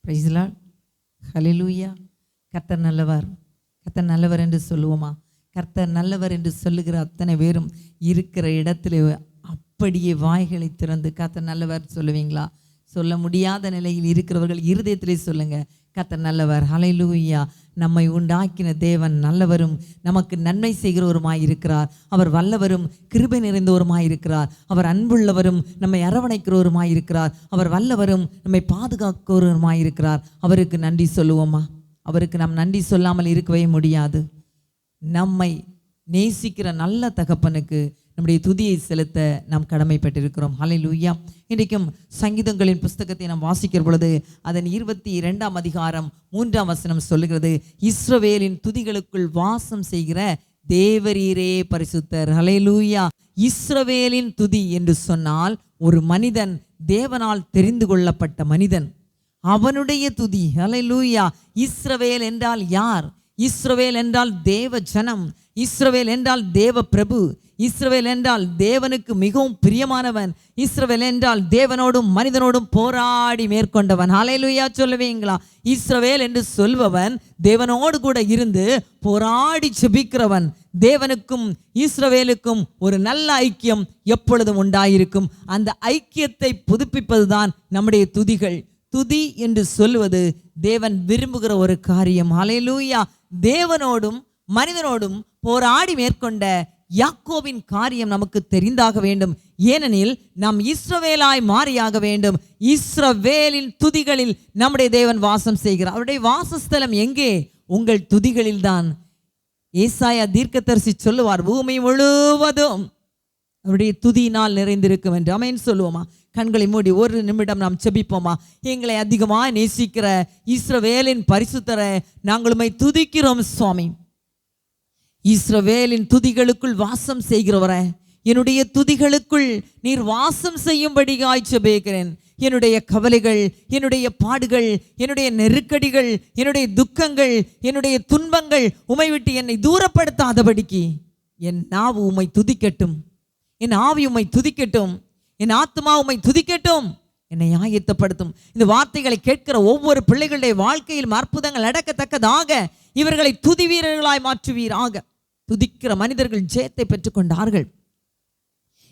Praise the Lord. ஹல்லேலூயா. கர்த்தர் நல்லவர், கர்த்தர் நல்லவர் என்று சொல்லுவோமா? கர்த்தர் நல்லவர் என்று சொல்லுகிற அத்தனை பேரும் இருக்கிற இடத்துல அப்படியே வாய்களை திறந்து கர்த்தர் நல்லவர் சொல்லுவீங்களா? சொல்ல முடியாத நிலையில் இருக்கிறவர்கள் இருதயத்திலே சொல்லுங்க, கர்த்தர் நல்லவர். ஹல்லேலூயா. நம்மை உண்டாக்கின தேவன் நல்லவரும் நமக்கு நன்மை செய்கிறவருமாய் இருக்கிறார். அவர் வல்லவரும் கிருபை நிறைந்தவருமாய் இருக்கிறார். அவர் அன்புள்ளவரும் நம்மை அரவணைக்கிறவருமாய் இருக்கிறார். அவர் வல்லவரும் நம்மை பாதுகாக்கிறவருமாய் இருக்கிறார். அவருக்கு நன்றி சொல்லுவோமா? அவருக்கு நாம் நன்றி சொல்லாமல் இருக்கவே முடியாது. நம்மை நேசிக்கிற நல்ல தகப்பனுக்கு நம்முடைய துதியை செலுத்த நாம் கடமைப்பட்டிருக்கிறோம். ஹல்லேலூயா. இன்றைக்கும் சங்கீதங்களின் புஸ்தகத்தை நாம் வாசிக்கிற பொழுது அதன் 22ஆம் அதிகாரம் 3ஆம் வசனம் சொல்லுகிறது, இஸ்ரவேலின் துதிகளுக்குள் வாசம் செய்கிற தேவரீரே பரிசுத்தர். ஹல்லேலூயா. இஸ்ரவேலின் துதி என்று சொன்னால் ஒரு மனிதன் தேவனால் தெரிந்து கொள்ளப்பட்ட மனிதன், அவனுடைய துதி. ஹல்லேலூயா. இஸ்ரவேல் என்றால் யார்? இஸ்ரவேல் என்றால் தேவ ஜனம். இஸ்ரவேல் என்றால் தேவ பிரபு. இஸ்ரவேல் என்றால் தேவனுக்கு மிகவும் பிரியமானவன். இஸ்ரவேல் என்றால் தேவனோடும் மனிதனோடும் போராடி மேற்கொண்டவன். ஹல்லேலூயா சொல்லுவீங்களா? இஸ்ரவேல் என்று சொல்பவன் தேவனோடு கூட இருந்து போராடி ஜெபிக்கிறவன். தேவனுக்கும் இஸ்ரவேலுக்கும் ஒரு நல்ல ஐக்கியம் எப்பொழுதும் உண்டாயிருக்கும். அந்த ஐக்கியத்தை புதுப்பிப்பதுதான் நம்முடைய துதிகள். துதி என்று சொல்லுவது தேவன் விரும்புகிற ஒரு காரியம். ஹல்லேலூயா. தேவனோடும் மனிதனோடும் போராடி மேற்கொண்ட யாக்கோபின் காரியம் நமக்கு தெரிந்தாக வேண்டும். ஏனெனில் நாம் இஸ்ரவேலாய் மாறியாக வேண்டும். இஸ்ரவேலின் துதிகளில் நம்முடைய தேவன் வாசம் செய்கிறார். அவருடைய வாசஸ்தலம் எங்கே? உங்கள் துதிகளில் தான். ஏசாயா தீர்க்கதரிசி சொல்லுவார், பூமி முழுவதும் அவருடைய துதியினால் நிறைந்திருக்கும் என்று. ஆமென் சொல்லுவோமா? கண்களை மூடி ஒரு நிமிடம் நாம் செபிப்போமா? எங்களை அதிகமாக நேசிக்கிற இஸ்ரவேலின் பரிசுத்தரை நாங்கள் உம்மை துதிக்கிறோம் சுவாமி. இஸ்ரவேலின் துதிகளுக்குள் வாசம் செய்கிறவரே, என்னுடைய துதிகளுக்குள் நீர் வாசம் செய்யும்படியாய் ஜெபிக்கிறேன். என்னுடைய கவலைகள், என்னுடைய பாடுகள், என்னுடைய நெருக்கடிகள், என்னுடைய துக்கங்கள், என்னுடைய துன்பங்கள் உம்மை விட்டு என்னை தூரப்படுத்தாதபடிக்கு என் நாவு உம்மை துதிக்கட்டும், என் ஆவி உம்மை துதிக்கட்டும், என் ஆத்மா உம்மை துதிக்கட்டும், என்னை ஆயத்தப்படுத்தும். இந்த வார்த்தைகளை கேட்கிற ஒவ்வொரு பிள்ளைகளுடைய வாழ்க்கையில் அற்புதங்கள் நடக்கத்தக்கதாக இவர்களை துதி வீரர்களாய் மாற்றுவீராக. துதிக்கிற மனிதர்கள் ஜெயத்தை பெற்றுக்கொண்டார்கள்.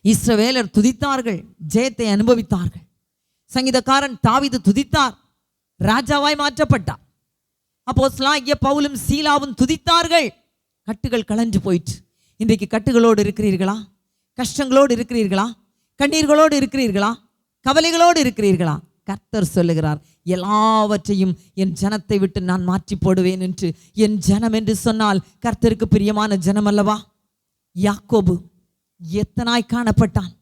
இஸ்ரவேலர் துதித்தார்கள், ஜெயத்தை அனுபவித்தார்கள். சங்கீதக்காரன் தாவீது துதித்தார், ராஜாவாய் மாற்றப்பட்டார். அப்போஸ்தலனாகிய பவுலும் சீலாவும் துதித்தார்கள், கட்டுகள் கலஞ்சு போயிற்று. இன்றைக்கு கட்டுகளோடு இருக்கிறீர்களா? கஷ்டங்களோடு இருக்கிறீர்களா? கண்ணீர்களோடு இருக்கிறீர்களா? கவலைகளோடு இருக்கிறீர்களா? கர்த்தர் சொல்லுகிறார், எல்லாவற்றையும் என் ஜனத்தை விட்டு நான் மாற்றி போடுவேன் என்று. என் ஜனம் என்று சொன்னால் கர்த்தருக்கு பிரியமான ஜனம் அல்லவா? யாக்கோபு எத்தனாய் காணப்பட்டான்.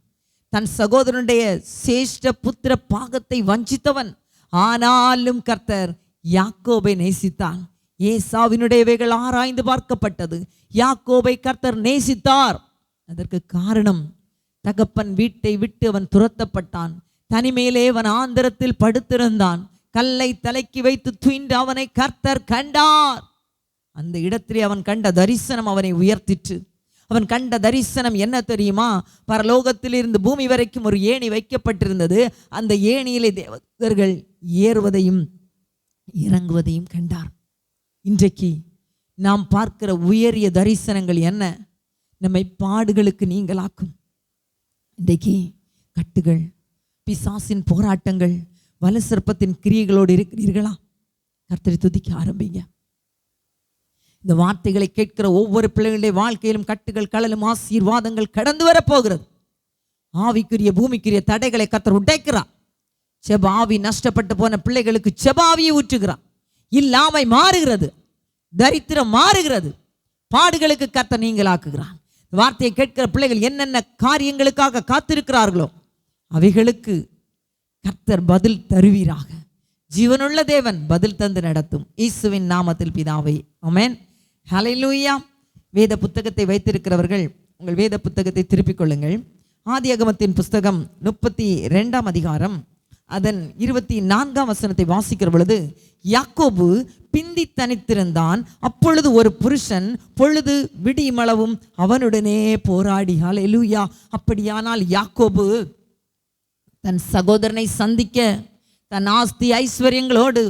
தன் சகோதரனுடைய சேஷ்ட புத்திர பாகத்தை வஞ்சித்தவன். ஆனாலும் கர்த்தர் யாக்கோபை நேசித்தான். ஏசாவினுடையவைகள் ஆராய்ந்து பார்க்கப்பட்டது, யாக்கோபை கர்த்தர் நேசித்தார். அதற்கு காரணம், தகப்பன் வீட்டை விட்டு அவன் துரத்தப்பட்டான். தனிமையிலே அவன் ஆந்திரத்தில் படுத்திருந்தான். கல்லை தலைக்கு வைத்து துயின்று அவனை கர்த்தர் கண்டார். அந்த இடத்திலே அவன் கண்ட தரிசனம் அவனை உயர்த்திற்று. அவன் கண்ட தரிசனம் என்ன தெரியுமா? பரலோகத்திலிருந்து பூமி வரைக்கும் ஒரு ஏணி வைக்கப்பட்டிருந்தது. அந்த ஏணியிலே தேவதூதர்கள் ஏறுவதையும் இறங்குவதையும் கண்டார். இன்றைக்கு நாம் பார்க்கிற உயரிய தரிசனங்கள் என்ன? நம்மை பாடுகளுக்கு நீங்களாக்கும். இன்றைக்கு கட்டுகள், பிசாசின் போராட்டங்கள், வலசர்ப்பத்தின் கிரியைகளோடு இருக்கிறீர்களா? கர்த்தரை துதிக்க ஆரம்பிங்க. இந்த வார்த்தைகளை கேட்கிற ஒவ்வொரு பிள்ளைகளுடைய வாழ்க்கையிலும் கட்டுகள், கழலும், ஆசீர்வாதங்கள் கடந்து வரப்போகிறது. ஆவிக்குரிய பூமிக்குரிய தடைகளை கர்த்தர் உடைக்கிறார். செபாவி நஷ்டப்பட்டு போன பிள்ளைகளுக்கு செபாவியை ஊற்றுகிறார். இல்லாமை மாறுகிறது, தரித்திரம் மாறுகிறது, பாடுகளுக்கு கர்த்தர் நீங்களாக்குகிறார். வார்த்தையை கேட்கிற பிள்ளைகள் என்னென்ன காரியங்களுக்காக காத்திருக்கிறார்களோ அவைகளுக்கு கர்த்தர் பதில் தருவீராக. ஜீவனுள்ள தேவன் பதில் தந்து நடத்தும். இயேசுவின் நாமத்தில் பிதாவே, ஆமென். ஹல்லேலூயா. வேத புத்தகத்தை வைத்திருக்கிறவர்கள் உங்கள் வேத புத்தகத்தை திருப்பிக் கொள்ளுங்கள். ஆதியாகமத்தின் புஸ்தகம் 32ஆம் அதிகாரம் அதன் 24ஆம் வசனத்தை வாசிக்கிற பொழுது, யாக்கோபு பிந்தி தனித்திருந்தான். அப்பொழுது ஒரு புருஷன் பொழுது விடியுமளவும் அவனுடனே போராடி. ஹல்லேலூயா. அப்படியானால் யாக்கோபு தன் சகோதரனை சந்திக்க தன் ஆஸ்தி ஐஸ்வர்யங்களோடு,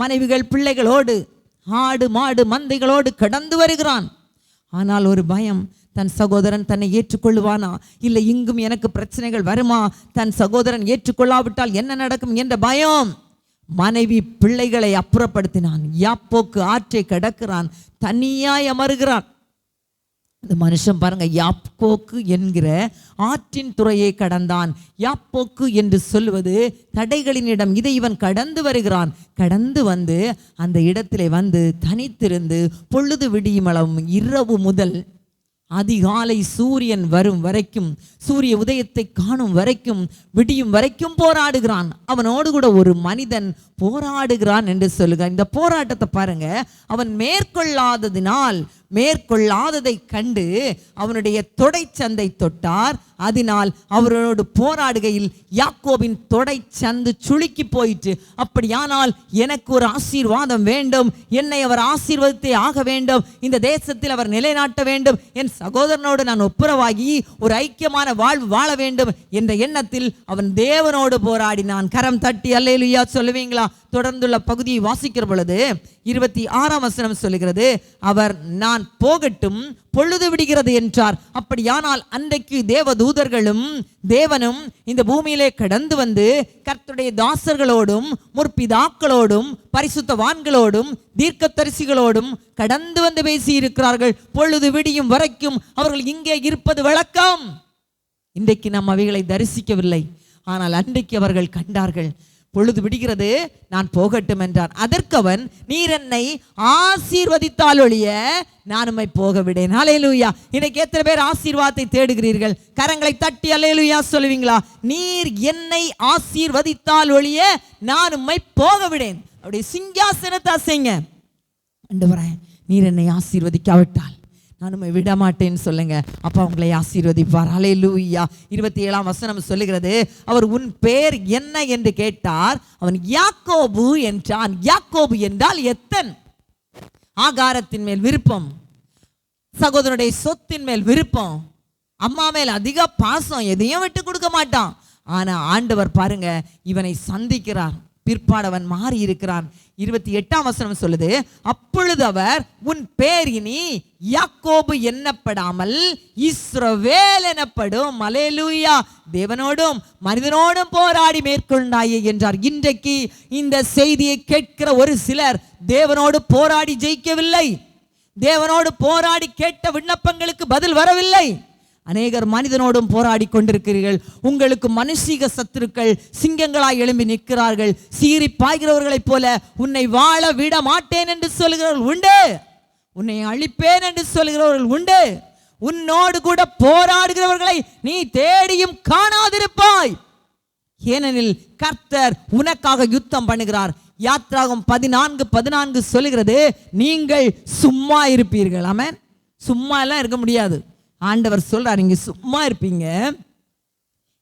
மனைவிகள் பிள்ளைகளோடு, ஆடு மாடு மந்தைகளோடு கடந்து வருகிறான். ஆனால் ஒரு பயம், தன் சகோதரன் தன்னை ஏற்றுக்கொள்ளுவானா, இல்லை இங்கும் எனக்கு பிரச்சனைகள் வருமா, தன் சகோதரன் ஏற்றுக்கொள்ளாவிட்டால் என்ன நடக்கும் என்ற பயம். மனைவி பிள்ளைகளை அப்புறப்படுத்தினான். யாப்போக்கு ஆற்றை கடக்கிறான், தனியாய் அமருகிறான். இந்த மனுஷன் பாருங்க, யாப்போக்கு என்கிற ஆற்றின் துறையை கடந்தான். யாப்போக்கு என்று சொல்வது தடைகளின் இடம். இதை இவன் கடந்து வருகிறான். கடந்து வந்து அந்த இடத்திலே வந்து தனித்திருந்து பொழுது விடியும் அளவும் இரவு முதல் அதிகாலை சூரியன் வரும் வரைக்கும், சூரிய உதயத்தை காணும் வரைக்கும், விடியும் வரைக்கும் போராடுகிறான். அவனோடு கூட ஒரு மனிதன் போராடுகிறான் என்று சொல்லுகிறான். இந்த போராட்டத்தை பாருங்க, அவன் மேற்கொள்ளாததை கண்டு அவனுடைய தொடை சந்தை தொட்டார். அதனால் அவரோடு போராடுகையில் யாக்கோபின் தொடை சந்து சுளுக்கி போயிற்று. அப்படியானால் எனக்கு ஒரு ஆசீர்வாதம் வேண்டும், என்னை அவர் ஆசீர்வதித்தே ஆக வேண்டும், இந்த தேசத்தில் அவர் நிலைநாட்ட வேண்டும், என் சகோதரனோடு நான் ஒப்புரவாகி ஒரு ஐக்கியமான வாழ்வு வாழ வேண்டும் என்ற எண்ணத்தில் அவன் தேவனோடு போராடினான். கரம் தட்டி அல்லேலூயா சொல்லுவீங்களா? தொடர்ந்துள்ள பகுதியை வாசிக்கிற பொழுது 26ஆம் வசனம் சொல்லுகிறது, அவர் நான் போகட்டும் பொழுது விடுகிறது என்றார். அப்படியானால் அன்றைக்கு தேவதூதர்களும் தேவனும் இந்த பூமியிலே கடந்து வந்து கர்த்தருடைய தாசர்களோடும் முற்பிதாக்களோடும் பரிசுத்தவான்களோடும் தீர்க்கதரிசிகளோடும் கடந்து வந்து பேசி இருக்கிறார்கள். பொழுது விடியும் வரைக்கும் அவர்கள் இங்கே இருப்பது வழக்கம். இன்றைக்கு நாம் அவைகளை தரிசிக்கவில்லை, ஆனால் அன்றைக்கு அவர்கள் கண்டார்கள். பொழுது விடுகிறது, நான் போகட்டும் என்றான். அதற்கு அவன், நீர் என்னை ஆசீர்வதித்தால் ஒழிய நான் உம்மை போக விடேன். அல்லேலூயா. இன்னைக்கு எத்தனை பேர் ஆசீர்வாதத்தை தேடுகிறீர்கள்? கரங்களை தட்டி அல்லேலூயா சொல்லுவீங்களா? நீர் என்னை ஆசீர்வதித்தால் ஒழிய நான் உம்மை போக விடேன். அப்படி சிங்காசனத்தை அசைங்க. ஆண்டவரே, நீர் என்னை ஆசீர்வதிக்காவிட்டால் நான் உம்மை விட மாட்டேன்னு சொல்லுங்க. அப்பா உங்களை ஆசீர்வதிப்பார். அல்லேலூயா. 27ஆம் வசனம் சொல்லுகிறது, அவர் உன் பேர் என்ன என்று கேட்டார். அவன் யாக்கோபு என்றான். யாக்கோபு என்றால் எத்தன். ஆகாரத்தின் மேல் விருப்பம், சகோதரனுடைய சொத்தின் மேல் விருப்பம், அம்மா மேல் அதிக பாசம், எதையும் விட்டு கொடுக்க மாட்டான். ஆனா ஆண்டவர் பாருங்க, இவனை சந்திக்கிறார். பிற்பாடவன் மாறி இருக்கிறான். 28ஆம் வசனம் சொல்லுது, அப்பொழுது அவர் உன் பேர் இனி யாக்கோபு எண்ணப்படாமல் இஸ்ரவேல் எனப்படும். அல்லேலூயா. தேவனோடும் மனிதனோடும் போராடி மேற்கொண்டாயே என்றார். இன்றைக்கு இந்த செய்தியை கேட்கிற ஒரு சிலர் தேவனோடு போராடி ஜெயிக்கவில்லை. தேவனோடு போராடி கேட்ட விண்ணப்பங்களுக்கு பதில் வரவில்லை. அநேகர் மனிதனோடும் போராடி கொண்டிருக்கிறீர்கள். உங்களுக்கு மனுஷீக சத்துருக்கள் சிங்கங்களாய் எழும்பி நிற்கிறார்கள். சீறி பாய்கிறவர்களைப் போல உன்னை வாழ விட மாட்டேன் என்று சொல்கிறவர்கள் உண்டு, உன்னை அழிப்பேன் என்று சொல்கிறவர்கள் உண்டு. உன்னோடு கூட போராடுகிறவர்களை நீ தேடியும் காணாதிருப்பாய். ஏனெனில் கர்த்தர் உனக்காக யுத்தம் பண்ணுகிறார். யாத்ராகம் 14:14 சொல்லுகிறது, நீங்கள் சும்மா இருப்பீர்கள். ஆமென். சும்மா எல்லாம் இருக்க முடியாது. ஆண்டவர் சொல்றார், நீங்க சும்மா இருப்பீங்க,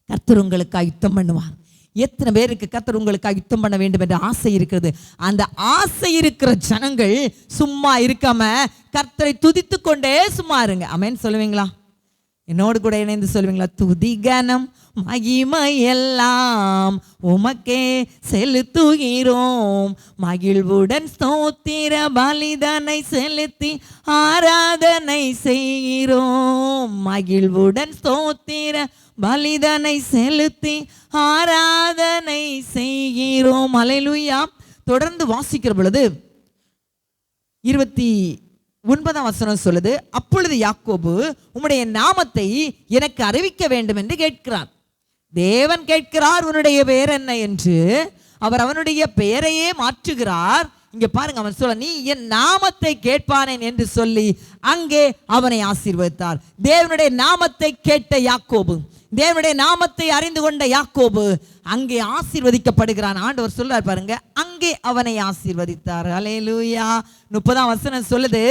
கர்த்தர் உங்களுக்காக யுத்தம் பண்ணுவார். எத்தனை பேருக்கு கர்த்தர் உங்களுக்காக யுத்தம் பண்ண வேண்டும் என்ற ஆசை இருக்கிறது? அந்த ஆசை இருக்கிற ஜனங்கள் சும்மா இருக்காம கர்த்தரை துதித்து கொண்டே சும்மா இருங்க. ஆமென் சொல்லுவீங்களா? என்னோடு கூட இணைந்து சொல்லுவீங்களா? துதி கனம் மகிமை எல்லாம் உமக்கே செலுத்துகிறோம், மகிழ்வுடன் ஸ்தோத்திர பலிதனை செலுத்தி ஆராதனை செய்கிறோம். மகிழ்வுடன் ஸ்தோத்திர பலிதனை செலுத்தி ஆராதனை செய்கிறோம். அல்லேலூயா. தொடர்ந்து வாசிக்கிற பொழுது 29ஆம் வசனம் சொல்லுது, அப்பொழுது யாக்கோபு உம்முடைய நாமத்தை எனக்கு அறிவிக்க வேண்டும் என்று கேட்கிறார். தேவன் கேட்கிறார், உன்னுடைய பெயர் என்ன என்று. அவர் அவனுடைய பெயரையே மாற்றுகிறார். இங்க பாருங்க, அவன் சொல்ல, நீ என் நாமத்தை கேட்பானேன் என்று சொல்லி அங்கே அவனை ஆசீர்வதித்தார். தேவனுடைய நாமத்தை கேட்ட யாக்கோபு, தேவனுடைய நாமத்தை அறிந்து கொண்ட யாக்கோபு அங்கே ஆசீர்வதிக்கப்படுகிறான். ஆண்டவர் சொல்றார் பாருங்க, அங்கே அவனை ஆசீர்வதித்தார். அல்லேலூயா. 30ஆம் வசனம் சொல்லுது,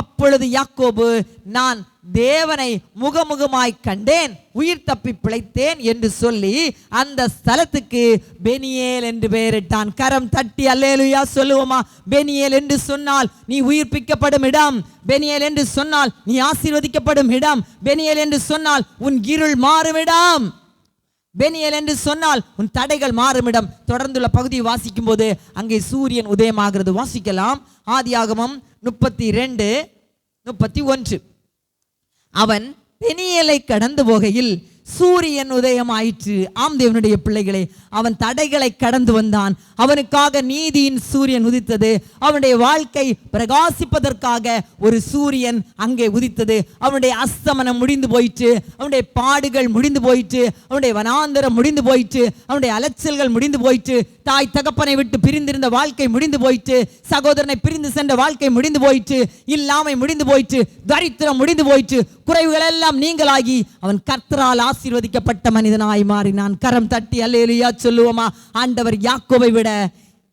அப்பொழுது யாக்கோபு நான் தேவனை முகமுகமாய் கண்டேன், உயிர் தப்பி பிழைத்தேன் என்று சொல்லி அந்த ஸ்தலத்துக்கு பெனியேல் என்று பெயரிட்டான். கரம் தட்டி அல்லேலூயா சொல்லுவோமா? பெனியேல் என்று சொன்னால் நீ உயிர்ப்பிக்கப்படும் இடம், பெனியேல் என்று சொன்னால் நீ ஆசீர்வதிக்கப்படும் இடம், பெனியேல் என்று சொன்னால் உன் இருள் மாறும் இடம். பெனியேல் என்று சொன்னால் உன் தடைகள் மாறுமிடம். தொடர்ந்துள்ள பகுதியை வாசிக்கும் போது அங்கே சூரியன் உதயமாகிறது. வாசிக்கலாம். ஆதியாகமம் 32:31. அவன் பெனியேலை கடந்து போகையில் சூரியன் உதயம் ஆயிற்று. ஆம் தேவனுடைய பிள்ளைகளே, அவன் தடைகளை கடந்து வந்தான். அவனுக்காக நீதியின் சூரியன் உதித்தது. அவனுடைய வாழ்க்கை பிரகாசிப்பதற்காக ஒரு சூரியன் அங்கே உதித்தது. அவனுடைய அஸ்தமனம் முடிந்து போயிற்று. அவனுடைய பாடுகள் முடிந்து போயிற்று. அவனுடைய வனாந்தரம் முடிந்து போயிற்று. அவனுடைய அலைச்சல்கள் முடிந்து போயிற்று. தாய் தகப்பனை விட்டு பிரிந்திருந்த வாழ்க்கை முடிந்து போயிற்று. சகோதரனை பிரிந்து சென்ற வாழ்க்கை முடிந்து போயிற்று. இல்லாமை முடிந்து போயிற்று. தரித்திரம் முடிந்து போயிற்று. குறைவுகள் எல்லாம் நீங்களாகி அவன் கர்த்தரால் ஆசீர்வதிக்கப்பட்ட மனிதனாய் மாறினான். கரம் தட்டி அல்லேலூயா சொல்லுவோமா? ஆண்டவர் யாக்கோபை விட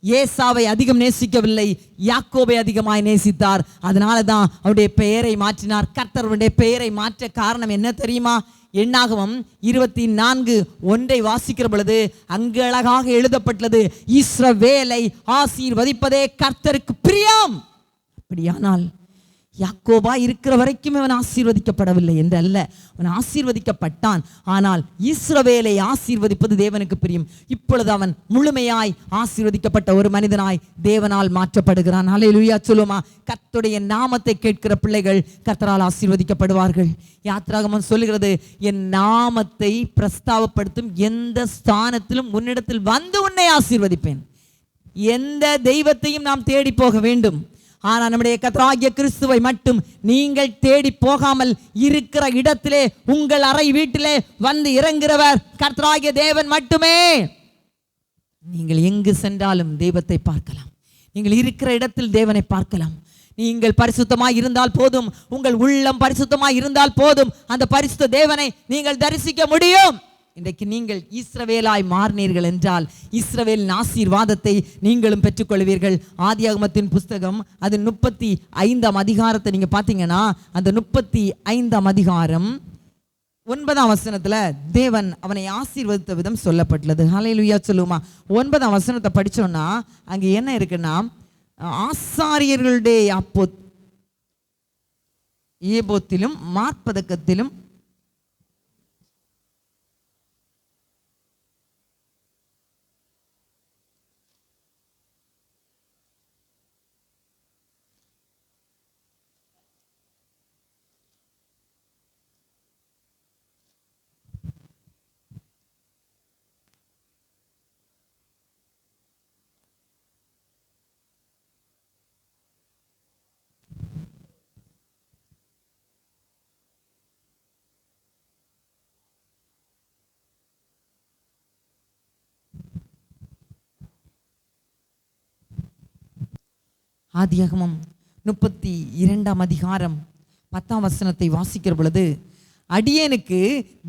ஏசாவை அதிகம் நேசிக்கவில்லை, யாக்கோபை அதிகமாய் நேசித்தார். அதனால தான் அவருடைய பெயரை மாற்றினார். கர்த்தருடைய பெயரை மாற்ற காரணம் என்ன தெரியுமா? எண்ணாகமம் 24:1 வாசிக்கிற பொழுது அங்கு அழகாக எழுதப்பட்டது, இஸ்ரவேலை ஆசீர்வதிப்பதே கர்த்தருக்கு பிரியம். அப்படியானால் யாக்கோபா இருக்கிற வரைக்கும் அவன் ஆசீர்வதிக்கப்படவில்லை என்று அல்ல, அவன் ஆசீர்வதிக்கப்பட்டான். ஆனால் இஸ்ரவேலை ஆசீர்வதிப்பது தேவனுக்கு பிரியம். இப்பொழுது அவன் முழுமையாய் ஆசீர்வதிக்கப்பட்ட ஒரு மனிதனாய் தேவனால் மாற்றப்படுகிறான். அல்லேலூயா சொல்லுமா? கர்த்தருடைய நாமத்தை கேட்கிற பிள்ளைகள் கர்த்தரால் ஆசீர்வதிக்கப்படுவார்கள். யாத்திராகமம் சொல்லுகிறது, என் நாமத்தை பிரஸ்தாபப்படுத்தும் எந்த ஸ்தானத்திலும் உன்னிடத்தில் வந்து உன்னை ஆசீர்வதிப்பேன். எந்த தெய்வத்தையும் நாம் தேடி போக வேண்டும். ஆனால் நம்முடைய கர்த்தராகிய கிறிஸ்துவை மட்டும் நீங்கள் தேடி போகாமல் இருக்கிற இடத்திலே, உங்கள் அறை வீட்டிலே வந்து இறங்குகிறவர் கர்த்தராகிய தேவன் மட்டுமே. நீங்கள் எங்கு சென்றாலும் தெய்வத்தை பார்க்கலாம். நீங்கள் இருக்கிற இடத்தில் தேவனை பார்க்கலாம். நீங்கள் பரிசுத்தமாய் இருந்தால் போதும், உங்கள் உள்ளம் பரிசுத்தமாய் இருந்தால் போதும், அந்த பரிசுத்த தேவனை நீங்கள் தரிசிக்க முடியும். இன்றைக்கு நீங்கள் இஸ்ரவேலாய் மாறினீர்கள் என்றால் இஸ்ரவேலின் ஆசீர்வாதத்தை நீங்களும் பெற்றுக்கொள்வீர்கள். ஆதியாகமத்தின் புஸ்தகம் அது 35ஆம் அதிகாரத்தை நீங்க பார்த்தீங்கன்னா, அந்த 35ஆம் அதிகாரம் 9ஆம் வசனத்துல தேவன் அவனை ஆசீர்வதித்த விதம் சொல்லப்பட்டுள்ளது. ஹல்லேலூயா சொல்லுமா? 9ஆம் வசனத்தை படிச்சோம்னா அங்க என்ன இருக்குன்னா, ஆசாரியர்களுடைய ஏபோத்திலும் மார்பதக்கத்திலும் ஆதியாகமம் 32ஆம் அதிகாரம் 10ஆம் வசனத்தை வாசிக்கிற பொழுது, அடியேனுக்கு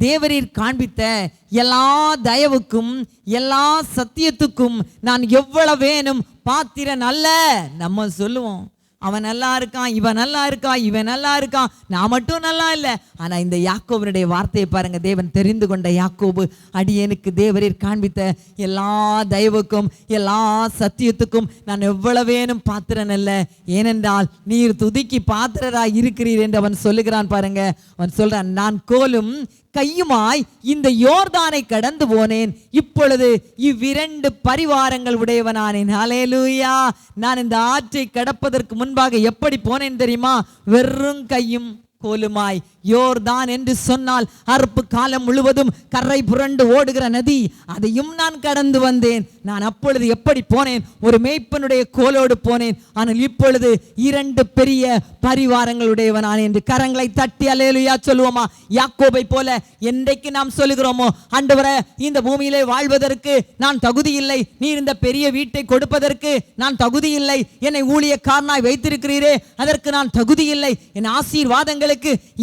தேவரீர் காண்பித்த எல்லா தயவுக்கும் எல்லா சத்தியத்துக்கும் நான் எவ்வளவு வேணும் பாத்திரன் அல்ல. நம்ம சொல்லுவோம், அவன் நல்லா இருக்கான், இவன் நல்லா இருக்கான், இவன் நல்லா இருக்கான், நான் மட்டும் நல்லா இல்லை. ஆனால் இந்த யாக்கோபனுடைய வார்த்தையை பாருங்க. தேவன் தெரிந்து கொண்ட யாக்கோபு, அடியேனுக்கு தேவரீர் காண்பித்த எல்லா தயவுக்கும் எல்லா சத்தியத்துக்கும் நான் எவ்வளவு வேணும் பாத்திரன் அல்ல, ஏனென்றால் நீர் துதிக்கு பாத்திரராய் இருக்கிறீர் என்று அவன் சொல்லுகிறான். பாருங்க, அவன் சொல்றான், நான் கோலும் கையுமாய் இந்த யோர்தானை கடந்து போனேன், இப்பொழுது இவ்விரண்டு பரிவாரங்கள் உடையவனானேன். ஹல்லேலூயா. நான் இந்த ஆற்றை கடப்பதற்கு முன்பாக எப்படி போனேன் தெரியுமா? வெறும் கையும் கோலுமாய். யோர்தான் என்று சொன்னால் அறுப்பு காலம் முழுவதும் கரை புரண்டு ஓடுகிற நதி, அதையும் நான் கடந்து வந்தேன். நான் அப்பொழுது எப்படி போனேன்? ஒரு மேய்ப்பனுடைய கோலோடு போனேன். ஆனால் இப்பொழுது இரண்டு பெரிய பரிவாரங்களுடையவனான் என்று கரங்களை தட்டி அல்லேலூயா சொல்லுவோமா? யாக்கோபை போல என்றைக்கு நாம் சொல்லுகிறோமோ, ஆண்டவரே இந்த பூமியிலே வாழ்வதற்கு நான் தகுதி இல்லை, நீர் இந்த பெரிய வீட்டை கொடுப்பதற்கு நான் தகுதி இல்லை, என்னை ஊழியக்காரனாய் வைத்திருக்கிறீரே அதற்கு நான் தகுதி இல்லை, என் ஆசீர்வாதங்களுக்கு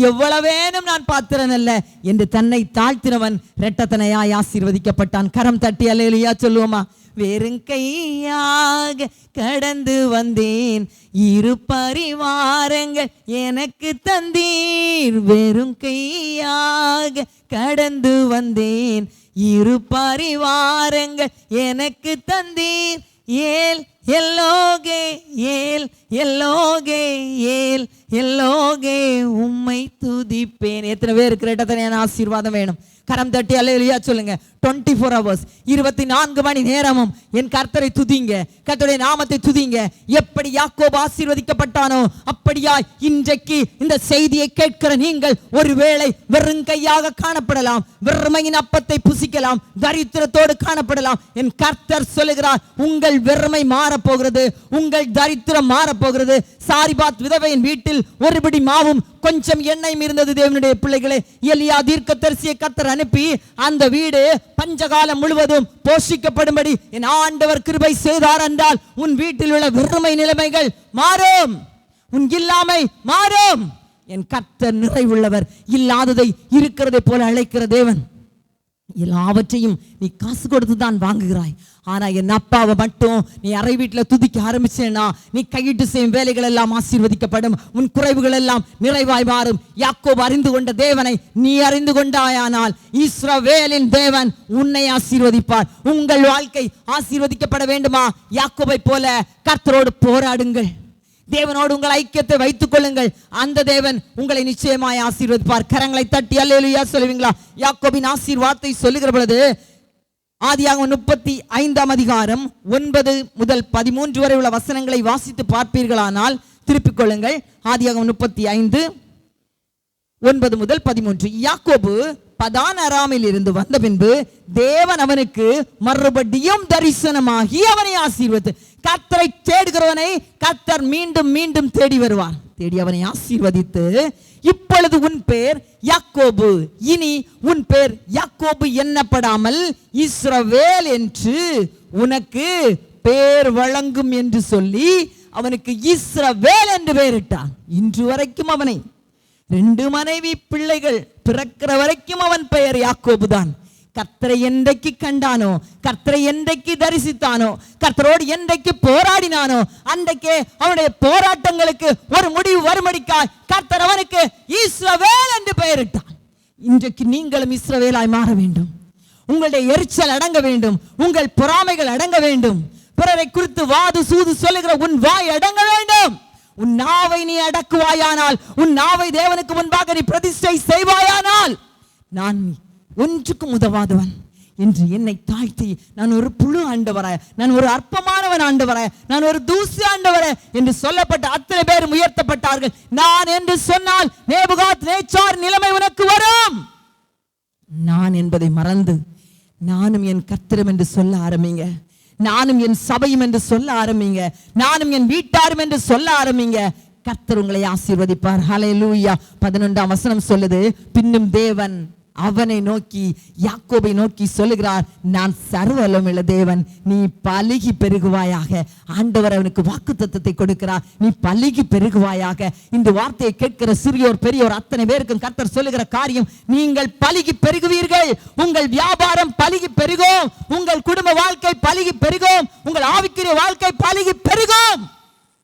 எவ்வளவேனும் நான் பாத்திரன் அல்ல என்று தன்னை தாழ்த்தினவன் இரட்டத்தனையாய் ஆசீர்வதிக்கப்பட்டான். கரம் தட்டி அல்லேலூயா சொல்லுவோமா? வெறுங்கையாக கடந்து வந்தேன், இரு பரிவாரங்கள் எனக்கு தந்தீர். வெறும் கையாக கடந்து வந்தேன், இரு பரிவாரங்கள் எனக்கு தந்தீர். ஏல் எல்லோகே ஏல் எல்லோகே ஏல் எல்லோகே உம்மை துதிப்பேன். எத்தனை பேருக்கு இரட்டத்தனையான ஆசீர்வாதம் வேணும்? கரம் தட்டி அல்லேலூயா சொல்லுங்க. 24 hours 24 மணி நேரமும் என் கர்த்தரை துதிங்க, கர்த்தருடைய நாமத்தை துதிங்க. எப்படி யாக்கோபு ஆசீர்வதிக்கப்பட்டானோ அப்படியாய் இன்றைக்கு இந்த செய்தியை கேட்கிற நீங்கள் ஒருவேளை வெறும் கையாக காணப்படலாம், வெறுமையின் அப்பத்தை புசிக்கலாம், தரித்திரத்தோடு காணப்படலாம். என் கர்த்தர் சொல்லுகிறார், உங்கள் வெறுமை மாறப்போகிறது, உங்கள் தரித்திரம் மாறப்போகிறது. சாரிபாத் விதவையின் வீட்டில் ஒருபடி மாவும் கொஞ்சம் எண்ணெயும் இருந்தது. தேவனுடைய பிள்ளைகளே, எலியா தீர்க்கதரிசியை கர்த்தர் அனுப்பி அந்த வீடு பஞ்சகாலம் முழுவதும் போஷிக்கப்படும்படி என் ஆண்டவர் கிருபை செய்தார் என்றால் உன் வீட்டில் உள்ள வெறுமை நிலைமைகள் மாறும், உன் இல்லாமை மாறும். என் கர்த்தர் நிறைவுள்ளவர், இல்லாததை இருக்கிறதை போல அழைக்கிற தேவன். எல்லாவற்றையும் நீ காசு கொடுத்து தான் வாங்குகிறாய். ஆனா என் அப்பாவை மட்டும் நீ அறை வீட்டில் துதிக்க ஆரம்பிச்சேன்னா நீ கையிட்டு செய்யும் வேலைகள் எல்லாம் ஆசீர்வதிக்கப்படும், உன் குறைவுகள் எல்லாம் நிறைவாய் மாறும். யாக்கோபு அறிந்து கொண்ட தேவனை நீ அறிந்து கொண்டாயானால் இஸ்ரவேலின் தேவன் உன்னை ஆசீர்வதிப்பார். உங்கள் வாழ்க்கை ஆசீர்வதிக்கப்பட வேண்டுமா? யாக்கோபை போல கர்த்தரோடு போராடுங்கள், தேவனோடு உங்கள் ஐக்கியத்தை வைத்துக் கொள்ளுங்கள். அந்த தேவன் உங்களை நிச்சயமாய் ஆசீர்வதிப்பார். கரங்களை தட்டி அல்லேலூயா சொல்லுவீங்களா? யாக்கோபின் ஆசீர்வாதத்தை சொல்லுகிற பொழுது ஆதியாகமம் 35 அதிகாரம் 9 முதல் 13 வரை உள்ள வசனங்களை வாசித்து பார்ப்பீர்களானால் திருப்பிக் கொள்ளுங்கள். ஆதியாகமம் 35 9 முதல் 13. யாக்கோபு பதான் அராமில் இருந்து வந்த பின்பு தேவன் அவனுக்கு மறுபடியும் தரிசனமாகி அவனை ஆசீர்வதித்து, கர்த்தரை தேடுகிறவனை கர்த்தர் மீண்டும் மீண்டும் தேடி வருவார். தேடி அவனை ஆசீர்வதித்து, இப்பொழுது உன் பேர் யாக்கோபு, இனி உன் பேர் யாக்கோபு எண்ணப்படாமல் இஸ்ரவேல் என்று உனக்கு பேர் வழங்கும் என்று சொல்லி அவனுக்கு இஸ்ரவேல் என்று பெயரிட்டான். இன்று வரைக்கும் அவனை 2 மனைவி பிள்ளைகள் பிறக்கிற வரைக்கும் அவன் பெயர் யாக்கோபு தான். கர்த்தரை என்றைக்கு கண்டானோ, கர்த்தரை என்றைக்கு தரிசித்தானோ, கர்த்தரோடு என்றைக்கு போராடினானோ அன்றைக்கே அவனுடைய போராட்டங்களுக்கு ஒரு முடிவு வரும்படிக்காய் கர்த்தர் அவனுக்கு இஸ்ரவேல் என்று பெயரிட்டான். இன்றைக்கு நீங்களும் இஸ்ரவேலாய் மாற வேண்டும். உங்களுடைய எரிச்சல் அடங்க வேண்டும், உங்கள் பொறாமைகள் அடங்க வேண்டும், பிறரை குறித்து வாது சூது சொல்லுகிற உன் வாய் அடங்க வேண்டும். உன் நாவை நீ அடக்குவாயானால், உன் நாவை தேவனுக்கு முன்பாக நீ பிரதிஷ்டை செய்வாயானால், நான் ஒன்றுக்கும் உதவாதவன் என்று என்னை தாழ்த்தி, நான் ஒரு புழு ஆண்டவரே, நான் ஒரு அற்பமானவன் ஆண்டவரே, நான் ஒரு தூசி ஆண்டவரே என்று சொல்லப்பட்ட அத்தனை பேரும் உயர்த்தப்பட்டார்கள். நான் என்று சொன்னால் நேபுகாத்நேச்சார் நிலைமை உனக்கு வரும். நான் என்பதை மறந்து நானும் என் கர்த்தரும் என்று சொல்ல ஆரம்பிங்க, நானும் என் சபையும் என்று சொல்ல ஆரம்பிங்க, நானும் என் வீட்டாரும் என்று சொல்ல ஆரம்பிங்க. கர்த்தர் உங்களை ஆசீர்வதிப்பார். ஹல்லேலூயா. 11ஆம் வசனம் சொல்லுது, பின்னும் தேவன் அவனை நோக்கி யாக்கோபை நோக்கி சொல்லுகிறார், நான் சர்வவல்லமையுள்ள தேவன், நீ பலுகி பெருகுவாயாக. ஆண்டவர் அவனுக்கு வாக்குத்தத்தத்தை கொடுக்கிறார், நீ பலுகி பெருகுவாயாக. இந்த வார்த்தையை கேட்கிற சிறியோர் பெரியோர் அத்தனை பேருக்கும் கர்த்தர் சொல்லுகிற காரியம், நீங்கள் பலுகி பெருகுவீர்கள். உங்கள் வியாபாரம் பலுகி பெருகும், உங்கள் குடும்ப வாழ்க்கை பலுகி பெருகும், உங்கள் ஆவிக்குரிய வாழ்க்கை பலுகி பெருகும்.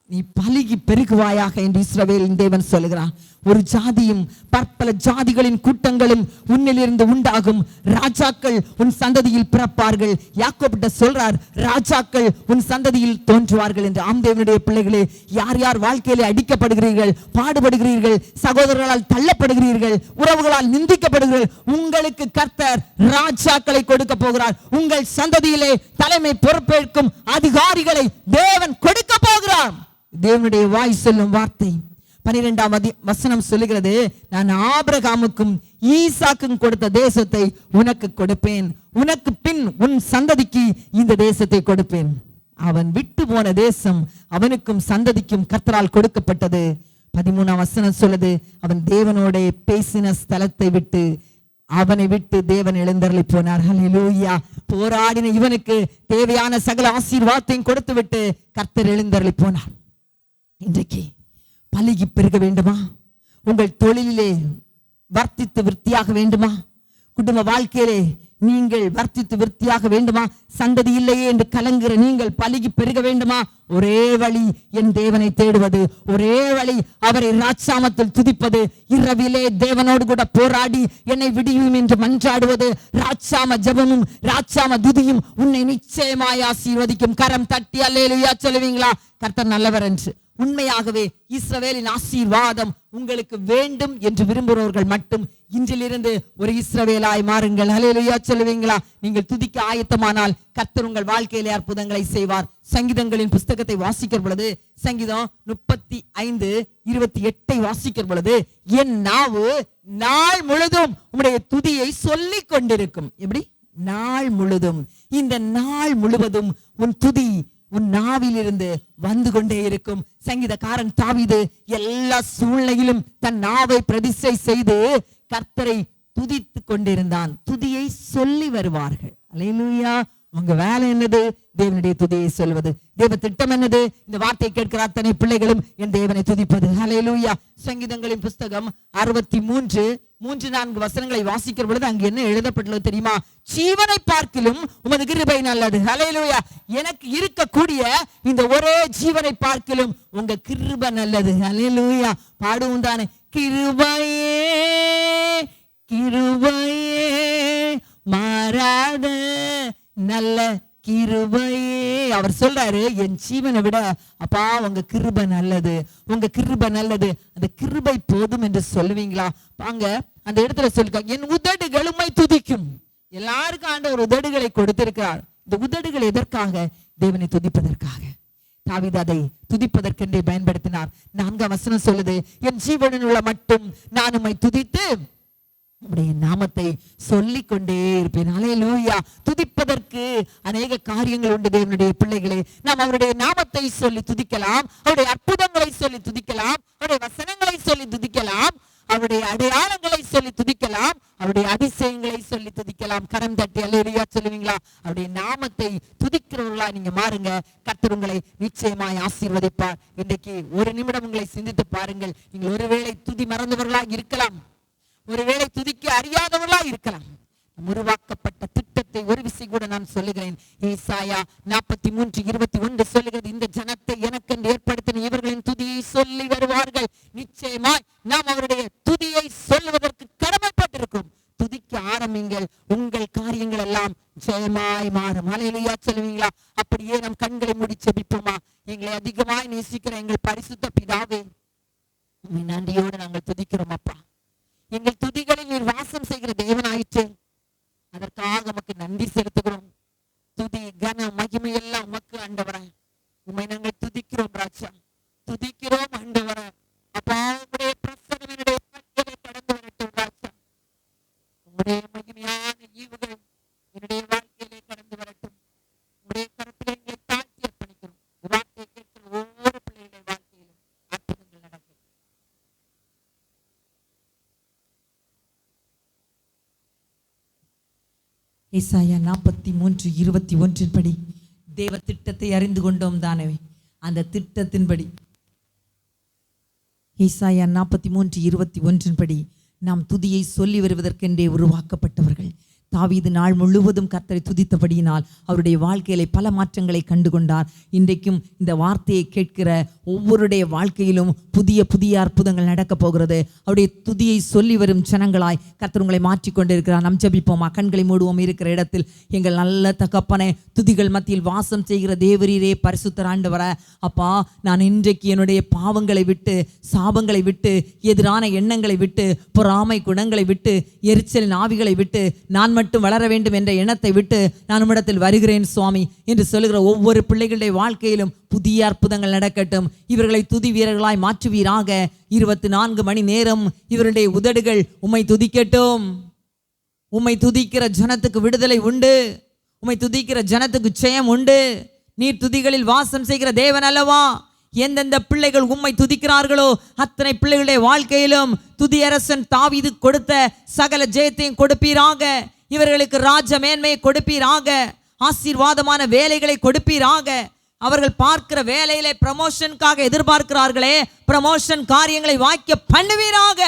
நீ பலுகி பெருகுவாயாக என்று இஸ்ரவேலின் தேவன் சொல்லுகிறான். ஒரு ஜாதியும் பற்பல ஜாதிகளின் கூட்டங்களும் உன்னிலிருந்து உண்டாகும், ராஜாக்கள் உன் சந்ததியில் பிறப்பார்கள். யாக்கோபிட்ட சொல்றார், ராஜாக்கள் உன் சந்ததியில் தோன்றுவார்கள் என்று. ஆம் தேவனுடைய பிள்ளைகளே, யார் யார் வாழ்க்கையிலே அடிக்கப்படுகிறீர்கள், பாடுபடுகிறீர்கள், சகோதரர்களால் தள்ளப்படுகிறீர்கள், உறவுகளால் நிந்திக்கப்படுகிறீர்கள், உங்களுக்கு கர்த்தர் ராஜாக்களை கொடுக்க போகிறார். உங்கள் சந்ததியிலே தலைமை பொறுப்பேற்கும் அதிகாரிகளை தேவன் கொடுக்க போகிறார். தேவனுடைய வாய் சொல்லும் வார்த்தை 12ஆம் வசனம் சொல்லுகிறது, நான் ஆபிரகாமுக்கும் ஈசாக்கும் கொடுத்த தேசத்தை உனக்கு கொடுப்பேன், உனக்கு பின் உன் சந்ததிக்கு இந்த தேசத்தை கொடுப்பேன். அவன் விட்டு போன தேசம் அவனுக்கும் சந்ததிக்கும் கர்த்தரால் கொடுக்கப்பட்டது. 13ஆம் வசனம் சொல்லுது, அவன் தேவனோட பேசின ஸ்தலத்தை விட்டு அவனை விட்டு தேவன் எழுந்தருளி போனார். ஹல்லேலூயா. போராடின இவனுக்கு தேவையான சகல ஆசீர்வாதத்தையும் கொடுத்து விட்டு கர்த்தர் எழுந்தருளி போனார். இன்றைக்கு பலுகி பெருக வேண்டுமா? உங்கள் தொழிலிலே வர்த்தித்து விருத்தியாக வேண்டுமா? குடும்ப வாழ்க்கையிலே நீங்கள் வர்த்தித்து விருத்தியாக வேண்டுமா? சந்ததி இல்லையே என்று கலங்குகிற நீங்கள் பலுகி பெருக வேண்டுமா? ஒரே வழி என் தேவனை தேடுவது, ஒரே வழி அவரை ராட்சாமத்தில் துதிப்பது, இரவிலே தேவனோடு கூட போராடி என்னை விடியும் என்று மன்றாடுவது. ராட்சாம ஜெபமும் ராட்சாம துதியும் உன்னை நிச்சயமாய் ஆசீர்வதிக்கும். கரம் தட்டி அல்லேலூயா சொல்லுவீங்களா? கர்த்தர் நல்லவர் என்று. உண்மையாகவே இஸ்ரவேலின் ஆசீர்வாதம் உங்களுக்கு வேண்டும் என்று விரும்புகிறவர்கள் மட்டும் இன்றிலிருந்து ஒரு இஸ்ரவேலாய் மாறுங்கள். அல்லேலூயா சொல்லுவீங்களா? நீங்கள் துதிக்க ஆயத்தமானால் கர்த்தர் உங்கள் வாழ்க்கையிலே அற்புதங்களை செய்வார். சங்கீதங்களின் புஸ்தகத்தை வாசிக்கிற பொழுது, சங்கீதம் 35:28 வாசிக்கிற பொழுது, என் நாவு நாள் முழுதும் உம்முடைய துதியை சொல்லிக் கொண்டிருக்கும். எப்படி? நாள் முழுதும். இந்த நாள் முழுவதும் உன் துதி உன் நாவில் இருந்து வந்து கொண்டே இருக்கும். சங்கீதக்காரன் தாவீது எல்லா சூழ்நிலையிலும் தன் நாவை பிரதிஷ்டை செய்து கர்த்தரை துதித்து கொண்டிருந்தான். துதியை சொல்லி வருவார்கள். அல்லேலூயா. உங்க வேலை என்னது? தேவனுடைய துதியை சொல்வது. தேவ திட்டம் என்னது? இந்த வார்த்தை கேட்கிற அத்தனை பிள்ளைகளும் என் தேவனை துதிப்பது. அல்லேலூயா. சங்கீதங்களின் புஸ்தகம் 63:3-4 வசனங்களை வாசிக்கிற பொழுது அங்கு என்ன எழுதப்பட்டுள்ளது தெரியுமா? ஜீவனை பார்க்கிலும் உமது கிருபை நல்லது. அல்லேலூயா. எனக்கு இருக்கக்கூடிய இந்த ஒரே ஜீவனை பார்க்கிலும் உங்க கிருபை நல்லது. அல்லேலூயா. பாடுவோம் தானே? கிருபையே கிருபையே மாறாத நல்ல கிருபையே. அவர் சொல்றாரு, என் ஜீவனை விட அப்பா உங்க கிருபை நல்லது, உங்க கிருபை நல்லது. அந்த கிருபை போதும் என்று சொல்லுவீங்களா? வாங்க அந்த இடத்துல சொல்லுங்க, என் உதடுகள் உம்மை துதிக்கும். எல்லாருக்கும் ஆண்டவர் உதடுகளை கொடுத்திருக்கிறார். இந்த உதடுகள் எதற்காக? தேவனை துதிப்பதற்காக. தாவீது அதை துதிப்பதற்கென்றே பயன்படுத்தினார். 4ஆம் வசனம் சொல்லுது, என் ஜீவனில் உள்ள மட்டும் நான் உம்மை துதித்து உம்முடைய நாமத்தை சொல்லிக் கொண்டே இருப்பேன். அல்லேலூயா. துதிப்பதற்கு அநேக காரியங்கள் உண்டு தேவனுடைய பிள்ளைகளே. நாம் அவருடைய நாமத்தை சொல்லி துதிக்கலாம், அவருடைய அற்புதங்களை சொல்லி துதிக்கலாம், அவருடைய வசனங்களை சொல்லி துதிக்கலாம், அவருடைய அடையாளங்களை சொல்லி துதிக்கலாம், அவருடைய அதிசயங்களை சொல்லி துதிக்கலாம். கரம் தட்டி அல்லேலூயா சொல்லுவீங்களா? அவருடைய நாமத்தை துதிக்கிறவர்களா நீங்க மாறுங்க. கர்த்தர் உங்களை நிச்சயமாய் ஆசீர்வதிப்பார். இன்றைக்கு ஒரு நிமிடம் உங்களை சிந்தித்து பாருங்கள். நீங்கள் ஒருவேளை துதி மறந்தவர்களாக இருக்கலாம், ஒருவேளை துதிக்க அறியாதவர்களா இருக்கலாம். உருவாக்கப்பட்ட திட்டத்தை ஒரு விசை கூட நான் சொல்லுகிறேன். ஏசாயா 43:21 சொல்லுகிறது, இந்த ஜனத்தை எனக்கென்று ஏற்படுத்தின இவர்களின் துதியை சொல்லி வருவார்கள். நிச்சயமாய் நாம் அவருடைய துதியை சொல்லுவதற்கு கடமைப்பட்டிருக்கும். துதிக்க ஆரம்பிங்கள், உங்கள் காரியங்கள் எல்லாம் ஜெயமாய் மாறும். அல்லேலூயா சொல்லுவீங்களா? அப்படியே நம் கண்களை மூடி ஜெபிப்போமா? எங்களை அதிகமாய் நேசிக்கிற எங்கள் பரிசுத்த பிதாவே, நன்றியோடு நாங்கள் துதிக்கிறோம் அப்பா. எங்கள் துதிகளில் நீர் வாசம் செய்கிற தேவனாயிற்று, அதற்காக உமக்கு நன்றி செலுத்துகிறோம். துதி கன மகிமை எல்லாம் உமக்கு ஆண்டவரே. உம்மை நாங்கள் துதிக்கிறோம் ராஜா, துதிக்கிறோம் ஆண்டவரே. அப்பா உம்முடைய பிரசன்னம் என்னுடைய வாழ்க்கையிலே கடந்து வரட்டும் ராஜா. உம்முடைய மகிமையான ஈவுகள் என்னுடைய வாழ்க்கையிலே கடந்து வரட்டும். உம்முடைய கருத்திலே எங்களை தாழ்த்தி அர்ப்பணிக்கிறோம். வார்த்தையை கேட்கிற ஒவ்வொரு பிள்ளைகளுடைய வாழ்க்கையிலும் அற்புதங்கள் நடக்கும். ஏசாயா 43:21 படி தேவ திட்டத்தை அறிந்து கொண்டோம் தானே? அந்த திட்டத்தின்படி ஏசாயா 43:21 படி நாம் துதியை சொல்லி வருவதற்கென்றே உருவாக்கப்பட்டவர்கள். தாவீது நாள் முழுவதும் கர்த்தரை துதித்தபடியினால் அவருடைய வாழ்க்கையிலே பல மாற்றங்களை கண்டுகொண்டார். இன்றைக்கும் இந்த வார்த்தையை கேட்கிற ஒவ்வொருடைய வாழ்க்கையிலும் புதிய புதிய அற்புதங்கள் நடக்கப் போகிறது. அவருடைய துதியை சொல்லி வரும் ஜனங்களாய் கர்த்தர் உங்களை மாற்றிக்கொண்டிருக்கிறார். நாம் ஜெபிப்போமா? கண்களை மூடுவோம். இருக்கிற இடத்தில் எங்கள் நல்ல தகப்பனே, துதிகள் மத்தியில் வாசம் செய்கிற தேவரீரே, பரிசுத்தர் ஆண்டவரே, அப்பா நான் இன்றைக்கு என்னுடைய பாவங்களை விட்டு, சாபங்களை விட்டு, எதிரான எண்ணங்களை விட்டு, பொறாமை குணங்களை விட்டு, எரிச்சலின் ஆவிகளை விட்டு, நான் மட்டும் வளர வேண்டும் என்ற எண்ணத்தை விட்டு நான் உம்மிடத்தில் வருகிறேன் சுவாமி என்று சொல்லுகிற ஒவ்வொரு பிள்ளைகளுடைய வாழ்க்கையிலும் புதிய அற்புதங்கள் நடக்கட்டும். இவர்களை துதி வீரர்களாய் மாற்றுவீராக. 24 மணி நேரம் இவருடைய உதடுகள் உம்மை துதிக்கட்டும். உம்மை துதிக்கிற ஜனத்துக்கு விடுதலை உண்டு. உம்மை துதிக்கிற ஜனத்துக்கு ஜெயம் உண்டு. நீர் துதிகளில் வாசம் செய்கிற தேவன் அல்லவா? எந்தெந்த பிள்ளைகள் உம்மை துதிக்கிறார்களோ அத்தனை பிள்ளைகளுடைய வாழ்க்கையிலும் துதியரசன் தாவீது கொடுத்த சகல ஜெயத்தையும் கொடுப்பீராக. இவர்களுக்கு ராஜ மேன்மையை கொடுப்பீராக. ஆசீர்வாதமான வேலைகளை கொடுப்பீராக. அவர்கள் பார்க்கிற வேலையிலே ப்ரமோஷனுக்காக எதிர்பார்க்கிறார்களே, ப்ரமோஷன் காரியங்களை வாய்க்க பண்ணுவீராக.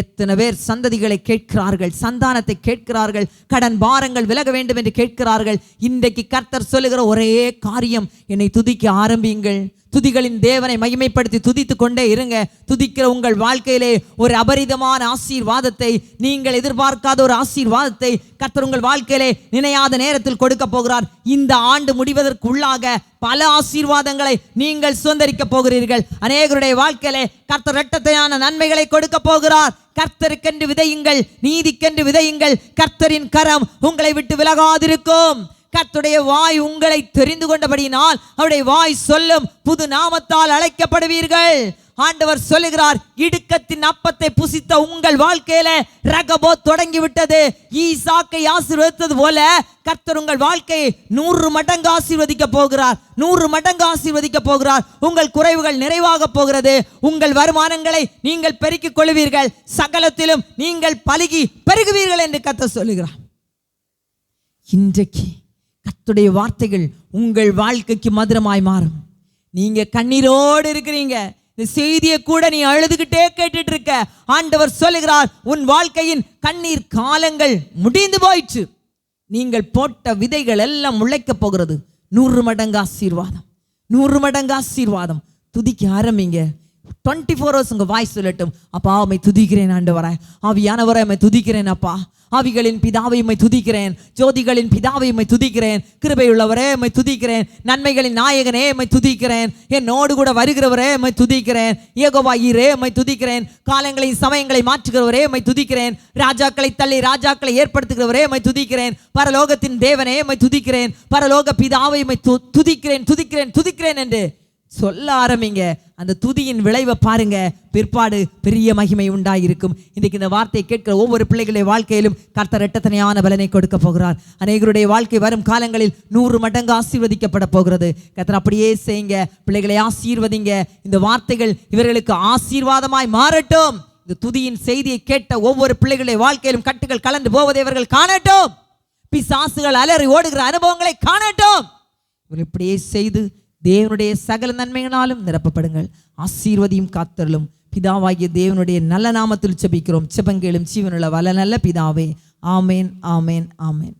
எத்தனை பேர் சந்ததிகளை கேட்கிறார்கள், சந்தானத்தை கேட்கிறார்கள், கடன் பாரங்கள் விலக வேண்டும் என்று கேட்கிறார்கள். இன்றைக்கு கர்த்தர் சொல்லுகிற ஒரே காரியம், என்னை துதிக்க ஆரம்பியுங்கள். துதிகளின் தேவனை மகிமைப்படுத்தி துதித்து கொண்டே இருங்க. துதிக்கிற உங்கள் வாழ்க்கையிலே ஒரு அபரிதமான ஆசீர்வாதத்தை, நீங்கள் எதிர்பார்க்காத ஒரு ஆசீர்வாதத்தை கர்த்தர் உங்கள் வாழ்க்கையிலே நினையாத நேரத்தில் கொடுக்க போகிறார். இந்த ஆண்டு முடிவதற்குள்ளாக பல ஆசீர்வாதங்களை நீங்கள் சுதந்திரிக்க போகிறீர்கள். அநேகருடைய வாழ்க்கையிலே கர்த்தர் இரட்டத்தையான நன்மைகளை கொடுக்க போகிறார். கர்த்தருக்கென்று விதையுங்கள், நீதிக்கென்று விதையுங்கள். கர்த்தரின் கரம் உங்களை விட்டு விலகாதிருக்கும். கர்த்தருடைய வாய் உங்களை தெரிந்து கொண்டபடியினால் அவருடைய வாய் சொல்லும் புது நாமத்தால் அழைக்கப்படுவீர்கள். ஆண்டவர் சொல்லுகிறார், இடுக்கத்தின் அப்பத்தை புசித்த உங்கள் வாழ்க்கையில ரகபோத் தொடங்கிவிட்டது. ஈசாக்கை ஆசீர்வதித்தது போல கர்த்தர் உங்கள் வாழ்க்கையை 100 மடங்கு ஆசீர்வதிக்க போகிறார். 100 மடங்கு ஆசீர்வதிக்க போகிறார். உங்கள் குறைவுகள் நிறைவாக போகிறது. உங்கள் வருமானங்களை நீங்கள் பெருக்கிக் கொள்வீர்கள். சகலத்திலும் நீங்கள் பலுகி பெருகுவீர்கள் என்று கர்த்தர் சொல்லுகிறார். இன்றைக்கு கர்த்தருடைய வார்த்தைகள் உங்கள் வாழ்க்கைக்கு மதுரமாய் மாறும். நீங்க கண்ணீரோடு இருக்கிறீங்க, இந்த செய்தியை கூட நீ அழுதுகிட்டே கேட்டுட்டு இருக்க. ஆண்டவர் சொல்லுகிறார், உன் வாழ்க்கையின் கண்ணீர் காலங்கள் முடிந்து போயிற்று. நீங்கள் போட்ட விதைகள் எல்லாம் முளைக்க போகிறது. 100 மடங்கு ஆசீர்வாதம், 100 மடங்கு ஆசீர்வாதம். துதிக்க ஆரம்பிங்க. 24 hours உங்க வாய் சொல்லட்டும், அப்பா உம்மை துதிக்கிறேன் ஆண்டவரே, ஆவியானவரே உம்மை துதிக்கிறேன் அப்பா, ஆவிகளின் பிதாவை உம்மை துதிக்கிறேன், ஜோதிகளின் பிதாவை உம்மை துதிக்கிறேன், கிருபையுள்ளவரே உம்மை துதிக்கிறேன், நன்மைகளின் நாயகனே உம்மை துதிக்கிறேன், என்னோடு கூட வருகிறவரே உம்மை துதிக்கிறேன், யெகோவா ஈரே உம்மை துதிக்கிறேன், காலங்களின் சமயங்களை மாற்றுகிறவரே உம்மை துதிக்கிறேன், ராஜாக்களை தள்ளி ராஜாக்களை ஏற்படுத்துகிறவரே உம்மை துதிக்கிறேன், பரலோகத்தின் தேவனே உம்மை துதிக்கிறேன், பரலோக பிதாவை உம்மை துதிக்கிறேன் துதிக்கிறேன் துதிக்கிறேன் என்று சொல்ல ஆரம்பிங்க. அந்த துதியின் விளைவை பாருங்க, பிற்பாடு பெரிய மகிமை உண்டாயிருக்கும். இன்றைக்கு இந்த வார்த்தையை கேட்கிற ஒவ்வொரு பிள்ளைகளுடைய வாழ்க்கையிலும் கர்த்தர் இரட்டத்தனையான பலனை கொடுக்க போகிறார். அநேகருடைய வாழ்க்கை வரும் காலங்களில் 100 மடங்கு ஆசீர்வதிக்கப்பட போகிறது. கர்த்தர் அப்படியே செய்யுங்க. பிள்ளைகளை ஆசீர்வதிங்க. இந்த வார்த்தைகள் இவர்களுக்கு ஆசீர்வாதமாய் மாறட்டும். இந்த துதியின் செய்தியை கேட்ட ஒவ்வொரு பிள்ளைகளுடைய வாழ்க்கையிலும் கட்டுகள் கலந்து போவதை இவர்கள் காணட்டும். பிசாசுகள் அலறி ஓடுகிற அனுபவங்களை காணட்டும். இவர்கள் இப்படியே செய்து தேவனுடைய சகல நன்மைகளாலும் நிரப்பப்படுங்கள். ஆசீர்வதியும் காத்தருளும். பிதாவாகிய தேவனுடைய நல்ல நாமத்தில் ஜெபிக்கிறோம். ஜெபங்கேளும் ஜீவனுள்ள வல்ல நல்ல பிதாவே. ஆமேன், ஆமேன், ஆமேன்.